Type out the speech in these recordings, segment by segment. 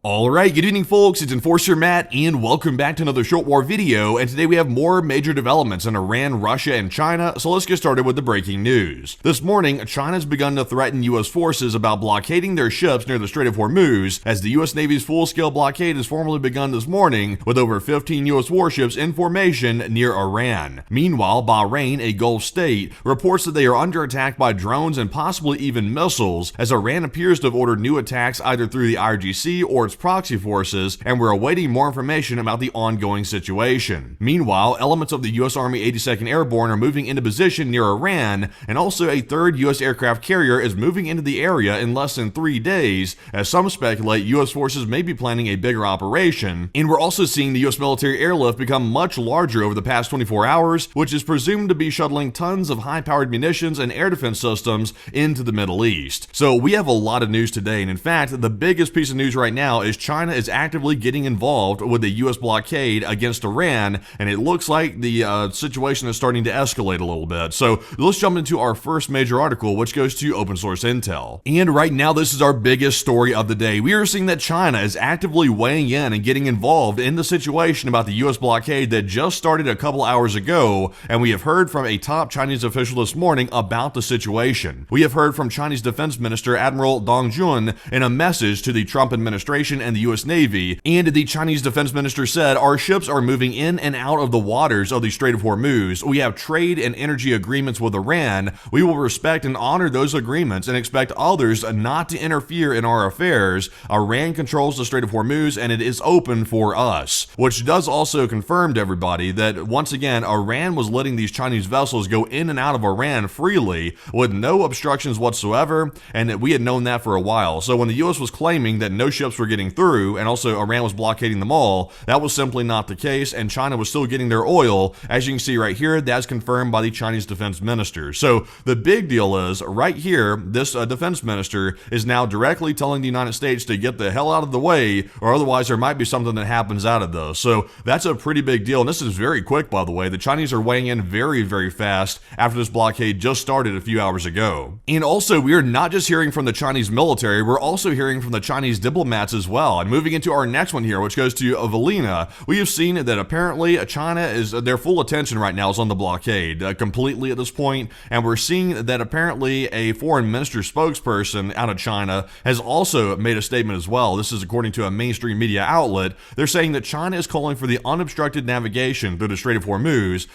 Alright, good evening folks, it's Enforcer Matt, and welcome back to another short war video, and today we have more major developments in Iran, Russia, and China, so let's get started with the breaking news. This morning, China's begun to threaten US forces about blockading their ships near the Strait of Hormuz, as the US Navy's full-scale blockade has formally begun this morning, with over 15 US warships in formation near Iran. Meanwhile, Bahrain, a Gulf state, reports that they are under attack by drones and possibly even missiles, as Iran appears to have ordered new attacks either through the IRGC or its proxy forces, and we're awaiting more information about the ongoing situation. Meanwhile, elements of the US Army 82nd Airborne are moving into position near Iran, and also a third US aircraft carrier is moving into the area in less than 3 days, as some speculate US forces may be planning a bigger operation. And we're also seeing the US military airlift become much larger over the past 24 hours, which is presumed to be shuttling tons of high-powered munitions and air defense systems into the Middle East. So we have a lot of news today, and in fact, the biggest piece of news right now is China is actively getting involved with the US blockade against Iran, and it looks like the situation is starting to escalate a little bit. So let's jump into our first major article, which goes to open source intel. And right now, this is our biggest story of the day. We are seeing that China is actively weighing in and getting involved in the situation about the US blockade that just started a couple hours ago, and we have heard from a top Chinese official this morning about the situation. We have heard from Chinese Defense Minister Admiral Dong Jun in a message to the Trump administration and the US Navy, and the Chinese Defense Minister said, "Our ships are moving in and out of the waters of the Strait of Hormuz. We have trade and energy agreements with Iran. We will respect and honor those agreements and expect others not to interfere in our affairs. Iran controls the Strait of Hormuz and it is open for us." Which does also confirm to everybody that, once again, Iran was letting these Chinese vessels go in and out of Iran freely with no obstructions whatsoever, and that we had known that for a while. So when the US was claiming that no ships were getting through, and also Iran was blockading them all, that was simply not the case, and China was still getting their oil. As you can see right here, that's confirmed by the Chinese defense minister. So the big deal is, right here, this defense minister is now directly telling the United States to get the hell out of the way, or otherwise there might be something that happens out of this. So that's a pretty big deal, and this is very quick, by the way. The Chinese are weighing in very, very fast after this blockade just started a few hours ago. And also, we are not just hearing from the Chinese military, we're also hearing from the Chinese diplomats as well. And moving into our next one here, which goes to Evelina, we have seen that apparently China is, their full attention right now is on the blockade completely at this point, and we're seeing that apparently a foreign minister spokesperson out of China has also made a statement as well. This is according to a mainstream media outlet. They're saying that China is calling for the unobstructed navigation through the Strait of Hormuz,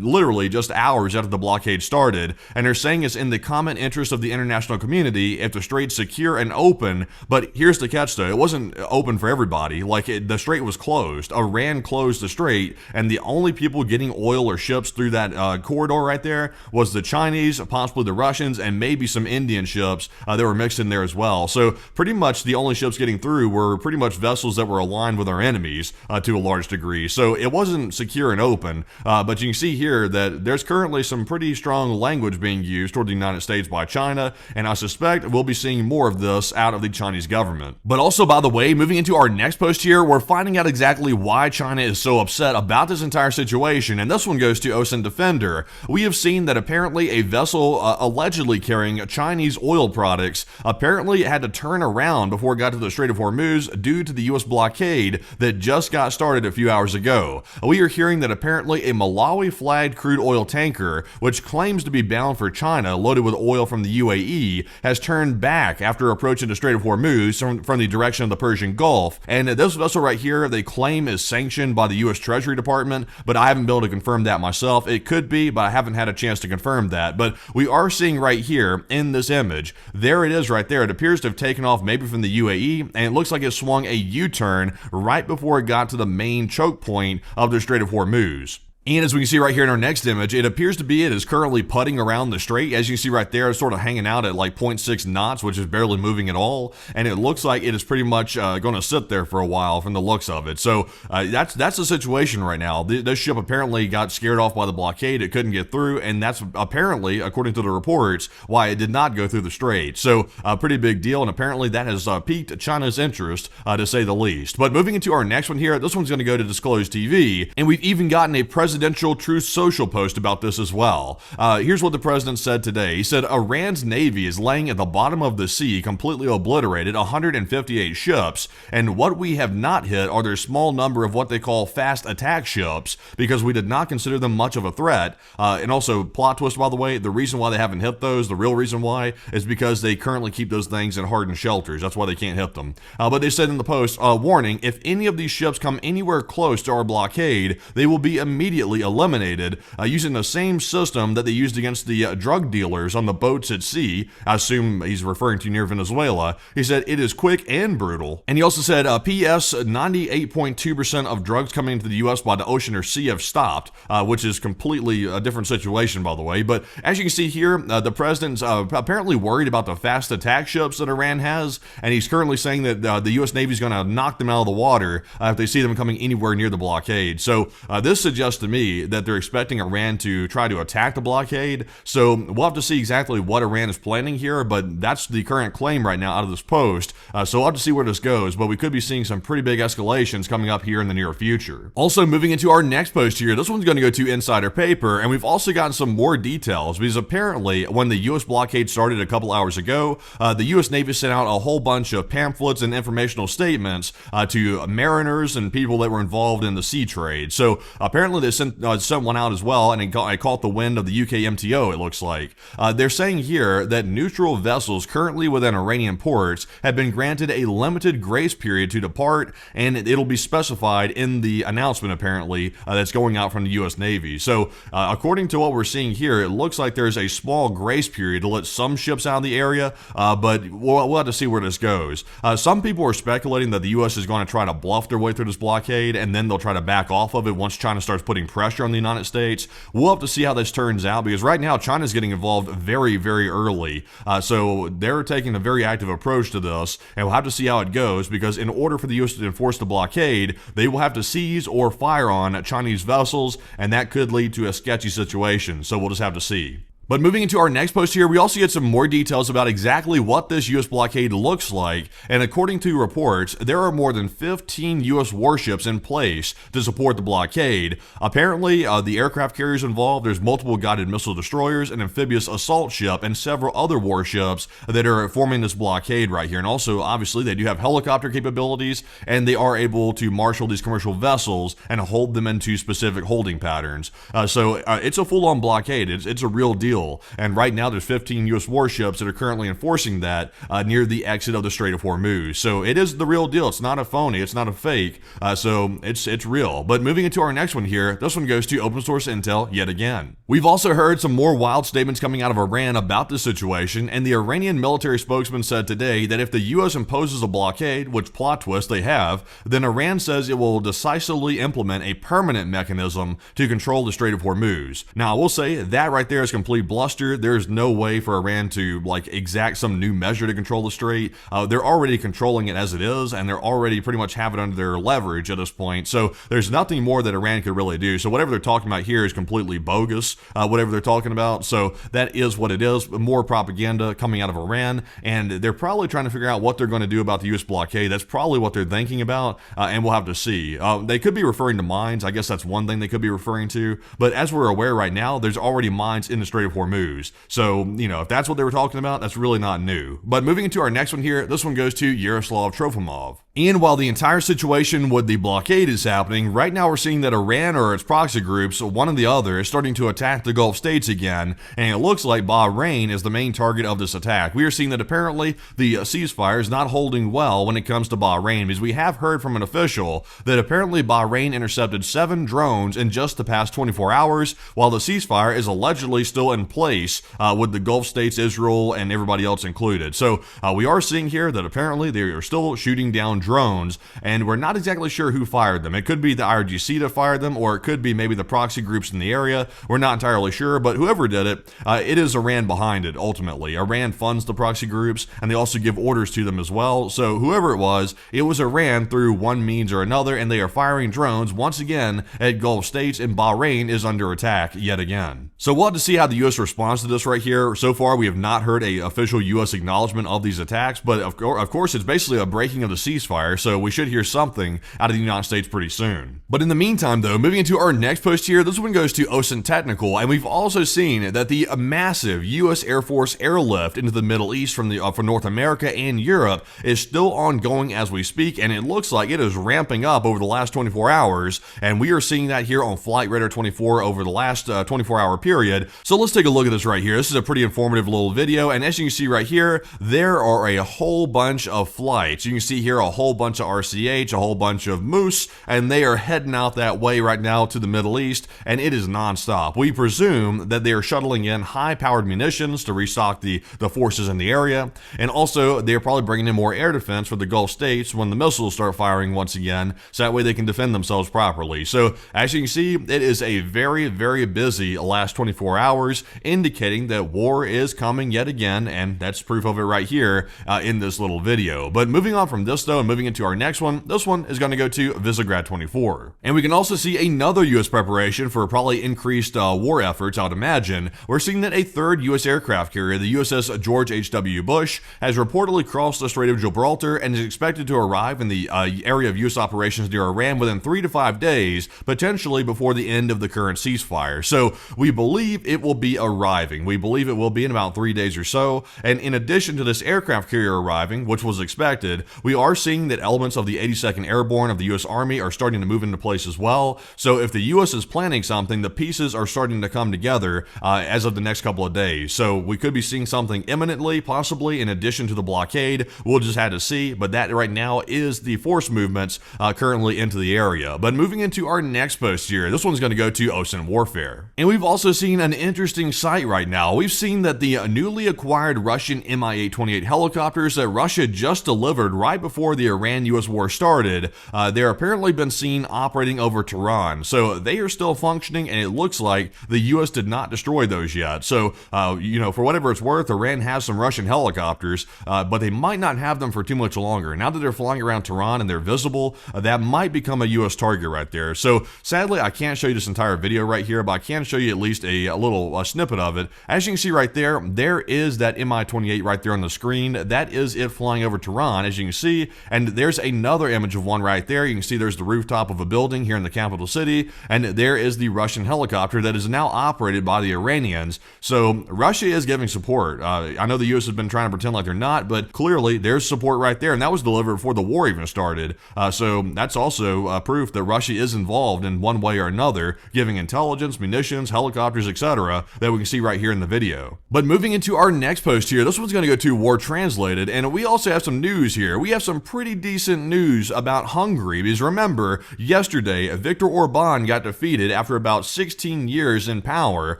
literally just hours after the blockade started, and they're saying it's in the common interest of the international community if the strait's secure and open. But here's the catch though, it wasn't open for everybody. The strait was closed. Iran closed the strait, and the only people getting oil or ships through that corridor right there was the Chinese, possibly the Russians, and maybe some Indian ships that were mixed in there as well. So pretty much the only ships getting through were pretty much vessels that were aligned with our enemies to a large degree. So it wasn't secure and open, but you can see here that there's currently some pretty strong language being used toward the United States by China, and I suspect we'll be seeing more of this out of the Chinese government. But also, by the way, moving into our next post here, we're finding out exactly why China is so upset about this entire situation, and this one goes to Ocean Defender. We have seen that apparently a vessel allegedly carrying Chinese oil products apparently had to turn around before it got to the Strait of Hormuz due to the US blockade that just got started a few hours ago. We are hearing that apparently a Malawi-flagged crude oil tanker, which claims to be bound for China, loaded with oil from the UAE, has turned back after approaching the Strait of Hormuz from the direction of the Persian Gulf. And this vessel right here, they claim is sanctioned by the US Treasury Department, but I haven't been able to confirm that myself. It could be, but I haven't had a chance to confirm that. But we are seeing right here in this image, there it is right there. It appears to have taken off maybe from the UAE, and it looks like it swung a U-turn right before it got to the main choke point of the Strait of Hormuz. And as we can see right here in our next image, it appears to be it is currently putting around the strait. As you can see right there, it's sort of hanging out at like 0.6 knots, which is barely moving at all. And it looks like it is pretty much going to sit there for a while from the looks of it. So that's the situation right now. This ship apparently got scared off by the blockade. It couldn't get through, and that's apparently, according to the reports, why it did not go through the strait. So a pretty big deal, and apparently that has piqued China's interest, to say the least. But moving into our next one here, this one's going to go to Disclosed TV, and we've even gotten a president presidential Truth Social post about this as well. Here's what the president said today. He said, Iran's navy is laying at the bottom of the sea, completely obliterated 158 ships, and what we have not hit are their small number of what they call fast attack ships, because we did not consider them much of a threat. And also, plot twist, by the way, the reason why they haven't hit those, the real reason why, is because they currently keep those things in hardened shelters. That's why they can't hit them. But they said in the post, warning, if any of these ships come anywhere close to our blockade, they will be immediately eliminated using the same system that they used against the drug dealers on the boats at sea. I assume he's referring to near Venezuela. He said it is quick and brutal. And he also said, P.S. 98.2% of drugs coming into the U.S. by the ocean or sea have stopped, which is completely a different situation, by the way. But as you can see here, the president's apparently worried about the fast attack ships that Iran has, and he's currently saying that the U.S. Navy is going to knock them out of the water if they see them coming anywhere near the blockade. So this suggests to me that they're expecting Iran to try to attack the blockade. So we'll have to see exactly what Iran is planning here, but that's the current claim right now out of this post. So we'll have to see where this goes, but we could be seeing some pretty big escalations coming up here in the near future. Also, moving into our next post here, this one's going to go to Insider Paper, and we've also gotten some more details, because apparently when the U.S. blockade started a couple hours ago, the U.S. Navy sent out a whole bunch of pamphlets and informational statements to mariners and people that were involved in the sea trade. So apparently they sent one out as well, and it caught the wind of the UK MTO, it looks like. They're saying here that neutral vessels currently within Iranian ports have been granted a limited grace period to depart, and it'll be specified in the announcement, apparently, that's going out from the U.S. Navy. So according to what we're seeing here, it looks like there's a small grace period to let some ships out of the area, but we'll have to see where this goes. Some people are speculating that the U.S. is going to try to bluff their way through this blockade, and then they'll try to back off of it once China starts putting pressure on the United States. We'll have to see how this turns out, because right now China's getting involved very, very early. So they're taking a very active approach to this, and we'll have to see how it goes, because in order for the U.S. to enforce the blockade, they will have to seize or fire on Chinese vessels, and that could lead to a sketchy situation. So we'll just have to see. But moving into our next post here, we also get some more details about exactly what this U.S. blockade looks like. And according to reports, there are more than 15 U.S. warships in place to support the blockade. Apparently, the aircraft carriers involved, there's multiple guided missile destroyers, an amphibious assault ship, and several other warships that are forming this blockade right here. And also, obviously, they do have helicopter capabilities, and they are able to marshal these commercial vessels and hold them into specific holding patterns. So it's a full-on blockade. It's a real deal. And right now there's 15 U.S. warships that are currently enforcing that near the exit of the Strait of Hormuz. So it is the real deal. It's not a phony. It's not a fake. So it's real. But moving into our next one here, this one goes to open source intel yet again. We've also heard some more wild statements coming out of Iran about this situation, and the Iranian military spokesman said today that if the U.S. imposes a blockade, which plot twist they have, then Iran says it will decisively implement a permanent mechanism to control the Strait of Hormuz. Now, I will say that right there is complete bluster. There's no way for Iran to exact some new measure to control the strait. They're already controlling it as it is, and they're already pretty much have it under their leverage at this point. So there's nothing more that Iran could really do. So whatever they're talking about here is completely bogus, whatever they're talking about. So that is what it is. More propaganda coming out of Iran, and they're probably trying to figure out what they're going to do about the U.S. blockade. That's probably what they're thinking about, and we'll have to see. They could be referring to mines. I guess that's one thing they could be referring to. But as we're aware right now, there's already mines in the Strait of Hormuz. So, if that's what they were talking about, that's really not new. But moving into our next one here, this one goes to Yaroslav Trofimov. And while the entire situation with the blockade is happening, right now we're seeing that Iran or its proxy groups, one or the other, is starting to attack the Gulf states again, and it looks like Bahrain is the main target of this attack. We are seeing that apparently the ceasefire is not holding well when it comes to Bahrain, because we have heard from an official that apparently Bahrain intercepted 7 drones in just the past 24 hours, while the ceasefire is allegedly still in place with the Gulf states, Israel, and everybody else included. So we are seeing here that apparently they are still shooting down drones, and we're not exactly sure who fired them. It could be the IRGC that fired them, or it could be maybe the proxy groups in the area. We're not entirely sure, but whoever did it, it is Iran behind it, ultimately. Iran funds the proxy groups, and they also give orders to them as well. So whoever it was Iran through one means or another, and they are firing drones once again at Gulf states, and Bahrain is under attack yet again. So we'll have to see how the U.S. response to this right here, so far we have not heard a official U.S. acknowledgement of these attacks, but of course it's basically a breaking of the ceasefire, so we should hear something out of the United States pretty soon. But in the meantime though, moving into our next post here, this one goes to Ocean Technical, and we've also seen that the massive U.S. Air Force airlift into the Middle East from North America and Europe is still ongoing as we speak, and it looks like it is ramping up over the last 24 hours, and we are seeing that here on Flight Radar 24 over the last 24-hour period. So let's take a look at this right here. This is a pretty informative little video, and as you can see right here, there are a whole bunch of flights. You can see here a whole bunch of RCH, a whole bunch of Moose, and they are heading out that way right now to the Middle East, and it is nonstop. We presume that they are shuttling in high-powered munitions to restock the forces in the area, and also they're probably bringing in more air defense for the Gulf states when the missiles start firing once again, so that way they can defend themselves properly. So as you can see, it is a very, very busy last 24 hours, indicating that war is coming yet again, and that's proof of it right here in this little video. But moving on from this though, and moving into our next one, this one is going to go to Visegrad 24. And we can also see another U.S. preparation for probably increased war efforts, I would imagine. We're seeing that a third U.S. aircraft carrier, the USS George H.W. Bush, has reportedly crossed the Strait of Gibraltar and is expected to arrive in the area of U.S. operations near Iran within 3 to 5 days, potentially before the end of the current ceasefire. So we believe it will be arriving. We believe it will be in about 3 days or so. And in addition to this aircraft carrier arriving, which was expected, we are seeing that elements of the 82nd Airborne of the U.S. Army are starting to move into place as well. So if the U.S. is planning something, the pieces are starting to come together as of the next couple of days. So we could be seeing something imminently, possibly in addition to the blockade. We'll just have to see, but that right now is the force movements currently into the area. But moving into our next post here, this one's going to go to Ocean Warfare. And we've also seen an interesting sight right now. We've seen that the newly acquired Russian Mi-828 helicopters that Russia just delivered right before the Iran-US war started, they're apparently been seen operating over Tehran. So they are still functioning, and it looks like the U.S. did not destroy those yet. So, for whatever it's worth, Iran has some Russian helicopters, but they might not have them for too much longer. Now that they're flying around Tehran and they're visible, that might become a U.S. target right there. So sadly, I can't show you this entire video right here, but I can show you at least a little snippet of it. As you can see right there, there is that Mi-28 right there on the screen. That is it flying over Tehran, as you can see. And there's another image of one right there. You can see there's the rooftop of a building here in the capital city, and there is the Russian helicopter that is now operated by the Iranians. So Russia is giving support. I know the U.S. has been trying to pretend like they're not, but clearly there's support right there, and that was delivered before the war even started. So that's also proof that Russia is involved in one way or another, giving intelligence, munitions, helicopters, etc., that we can see right here in the video. But moving into our next post here, this one's going to go to War Translated, and we also have some news here. We have some pretty decent news about Hungary, because remember, yesterday, Viktor Orban got defeated after about 16 years in power.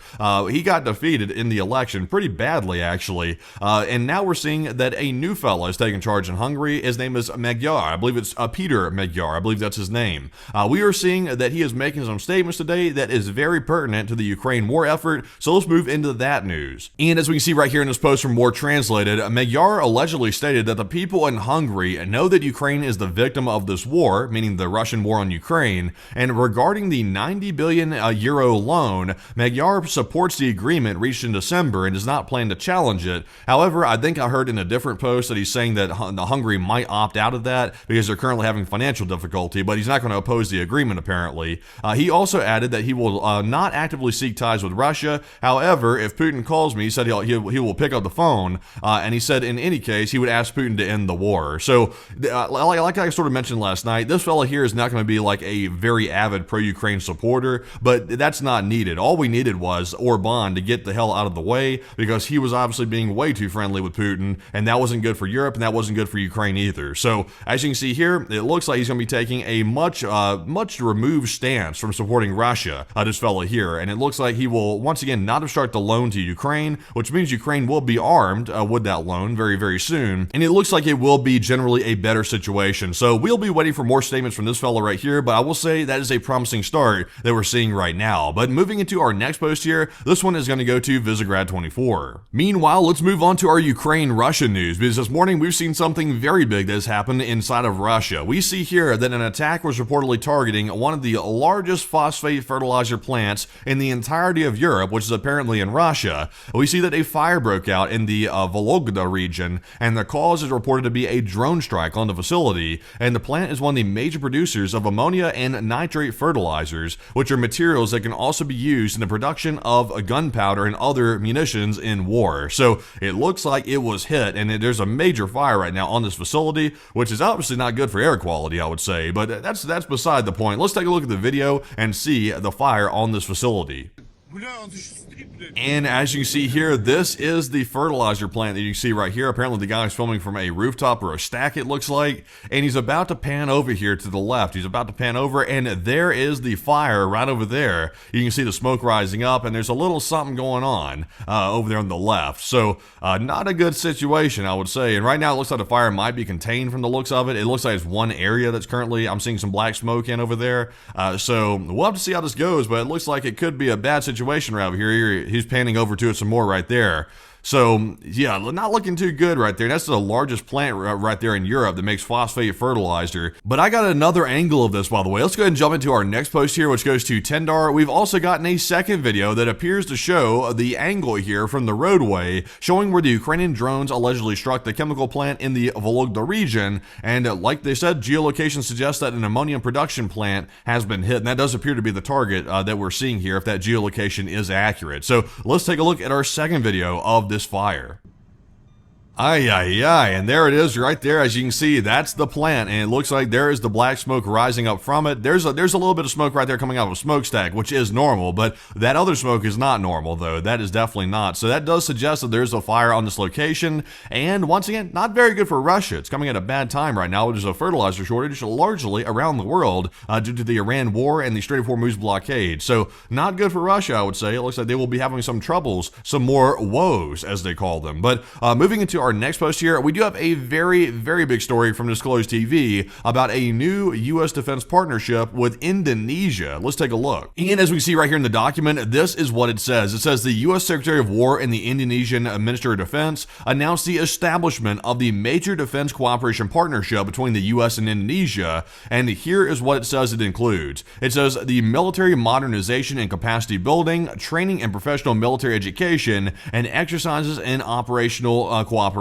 He got defeated in the election pretty badly, actually, and now we're seeing that a new fella is taking charge in Hungary. His name is Magyar. I believe it's Peter Magyar. I believe that's his name. We are seeing that he is making some statements today that is very pertinent to the Ukraine war effort, so let's move into that news. And as we can see right here in this post from War Translated, Magyar allegedly stated that the people in Hungary know that Ukraine is the victim of this war, meaning the Russian war on Ukraine, and regarding the 90 billion euro loan, Magyar supports the agreement reached in December and does not plan to challenge it. However, I think I heard in a different post that he's saying that Hungary might opt out of that because they're currently having financial difficulty, but he's not going to oppose the agreement apparently. He also added that he will not actively seek ties with Russia. However, if Putin calls me, he said he will pick up the phone, and he said in any case he would ask Putin to end the war. So like I sort of mentioned last night, this fella here is not going to be like a very avid pro-Ukraine supporter, but that's not needed. All we needed was Orban to get the hell out of the way, because he was obviously being way too friendly with Putin, and that wasn't good for Europe, and that wasn't good for Ukraine either. So as you can see here, it looks like he's going to be taking a much removed stance from supporting Russia, this fella here, and it looks like he will once again not start the loan to Ukraine, which means Ukraine will be armed with that loan very, very soon, and it looks like it will be generally a better situation. So we'll be waiting for more statements from this fella right here, but I will say that is a promising start that we're seeing right now. But moving into our next post here, this one is going to go to Visegrad 24. Meanwhile, let's move on to our Ukraine-Russia news, because this morning we've seen something very big that has happened inside of Russia. We see here that an attack was reportedly targeting one of the largest phosphate fertilizer plants in the entirety of Europe, which is apparently in Russia. We see that a fire broke out in the Vologda region, and the cause is reported to be a drone strike on the facility, and the plant is one of the major producers of ammonia and nitrate fertilizers, which are materials that can also be used in the production of gunpowder and other munitions in war. So it looks like it was hit, and there's a major fire right now on this facility, which is obviously not good for air quality, I would say, but that's beside the point. Let's take a look at the video and see the fire on this facility. And as you can see here, this is the fertilizer plant that you see right here. Apparently the guy is filming from a rooftop or a stack, it looks like, and he's about to pan over here to the left. He's about to pan over, and there is the fire right over there. You can see the smoke rising up, and there's a little something going on over there on the left. So not a good situation, I would say. And right now it looks like the fire might be contained from the looks of it. It looks like it's one area that's currently, I'm seeing some black smoke in over there. So we'll have to see how this goes, but it looks like it could be a bad situation right over here. He's panning over to it some more right there. So, yeah, not looking too good right there. That's the largest plant right there in Europe that makes phosphate fertilizer. But I got another angle of this, by the way. Let's go ahead and jump into our next post here, which goes to Tendar. We've also gotten a second video that appears to show the angle here from the roadway, showing where the Ukrainian drones allegedly struck the chemical plant in the Vologda region. And like they said, geolocation suggests that an ammonia production plant has been hit. And that does appear to be the target that we're seeing here, if that geolocation is accurate. So let's take a look at our second video of this fire. And there it is right there. As you can see, that's the plant, and it looks like there is the black smoke rising up from it. There's a little bit of smoke right there coming out of a smokestack, which is normal, but that other smoke is not normal, though. That is definitely not. So that does suggest that there's a fire on this location, and once again, not very good for Russia. It's coming at a bad time right now. There's a fertilizer shortage largely around the world due to the Iran war and the Strait of Hormuz blockade. So not good for Russia, I would say. It looks like they will be having some troubles, some more woes, as they call them. But moving into our next post here, we do have a very, very big story from Disclosed TV about a new U.S. defense partnership with Indonesia. Let's take a look. And as we see right here in the document, this is what it says. It says the U.S. Secretary of War and the Indonesian Minister of Defense announced the establishment of the Major Defense Cooperation Partnership between the U.S. and Indonesia. And here is what it says it includes. It says the military modernization and capacity building, training and professional military education, and exercises and operational cooperation.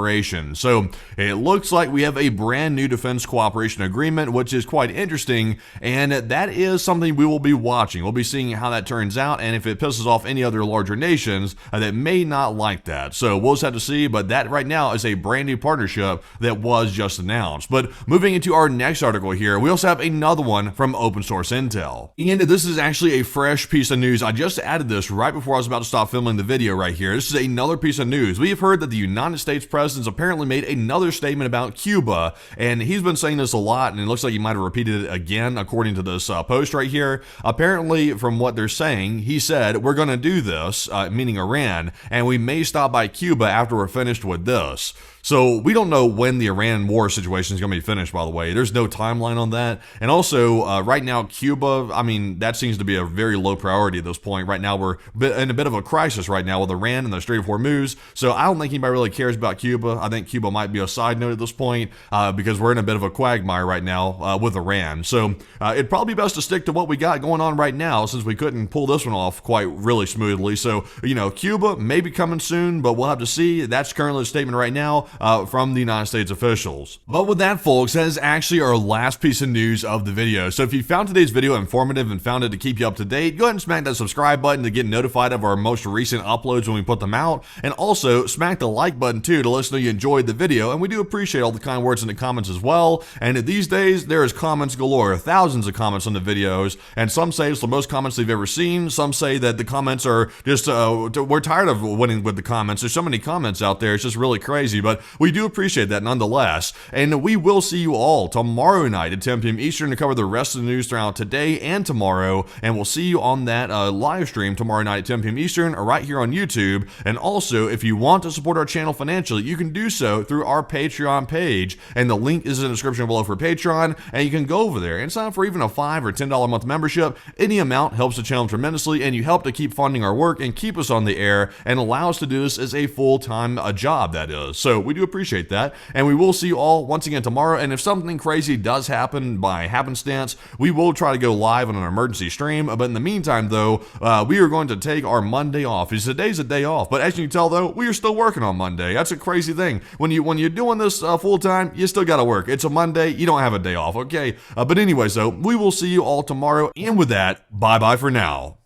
So it looks like we have a brand new defense cooperation agreement, which is quite interesting, and that is something we will be watching. We'll be seeing how that turns out, and if it pisses off any other larger nations that may not like that. So we'll just have to see, but that right now is a brand new partnership that was just announced. But moving into our next article here, we also have another one from Open Source Intel. And this is actually a fresh piece of news. I just added this right before I was about to stop filming the video right here. This is another piece of news. We have heard that the United States president's apparently made another statement about Cuba, and he's been saying this a lot, and it looks like he might have repeated it again according to this post right here. Apparently, from what they're saying, he said, we're going to do this, meaning Iran, and we may stop by Cuba after we're finished with this. So we don't know when the Iran war situation is going to be finished, by the way. There's no timeline on that. And also, right now, Cuba, I mean, that seems to be a very low priority at this point. Right now, we're in a bit of a crisis right now with Iran and the Strait of Hormuz. So I don't think anybody really cares about Cuba. I think Cuba might be a side note at this point because we're in a bit of a quagmire right now with Iran. So it'd probably be best to stick to what we got going on right now, since we couldn't pull this one off quite really smoothly. So, you know, Cuba may be coming soon, but we'll have to see. That's currently the statement right now from the United States officials. But with that, folks, that is actually our last piece of news of the video. So if you found today's video informative and found it to keep you up to date, go ahead and smack that subscribe button to get notified of our most recent uploads when we put them out. And also smack the like button too to let us know you enjoyed the video. And we do appreciate all the kind words in the comments as well. And these days, there is comments galore, thousands of comments on the videos. And some say it's the most comments they've ever seen. Some say that the comments are just, we're tired of winning with the comments. There's so many comments out there. It's just really crazy. But we do appreciate that nonetheless. And we will see you all tomorrow night at 10 p.m. Eastern to cover the rest of the news throughout today and tomorrow. And we'll see you on that live stream tomorrow night at 10 p.m. Eastern right here on YouTube. And also, if you want to support our channel financially, you can do so through our Patreon page, and the link is in the description below for Patreon, and you can go over there and sign up for even a $5 or $10 a month membership. Any amount helps the channel tremendously, and you help to keep funding our work and keep us on the air and allow us to do this as a full-time job, that is. So we do appreciate that, and we will see you all once again tomorrow. And if something crazy does happen by happenstance, we will try to go live on an emergency stream. But in the meantime, though, we are going to take our Monday off. Today's a day off, but as you can tell, though, we are still working on Monday. That's a crazy thing. When you're doing this full time, you still gotta work. It's a Monday, you don't have a day off, okay? But anyway, so we will see you all tomorrow. And with that, bye bye for now.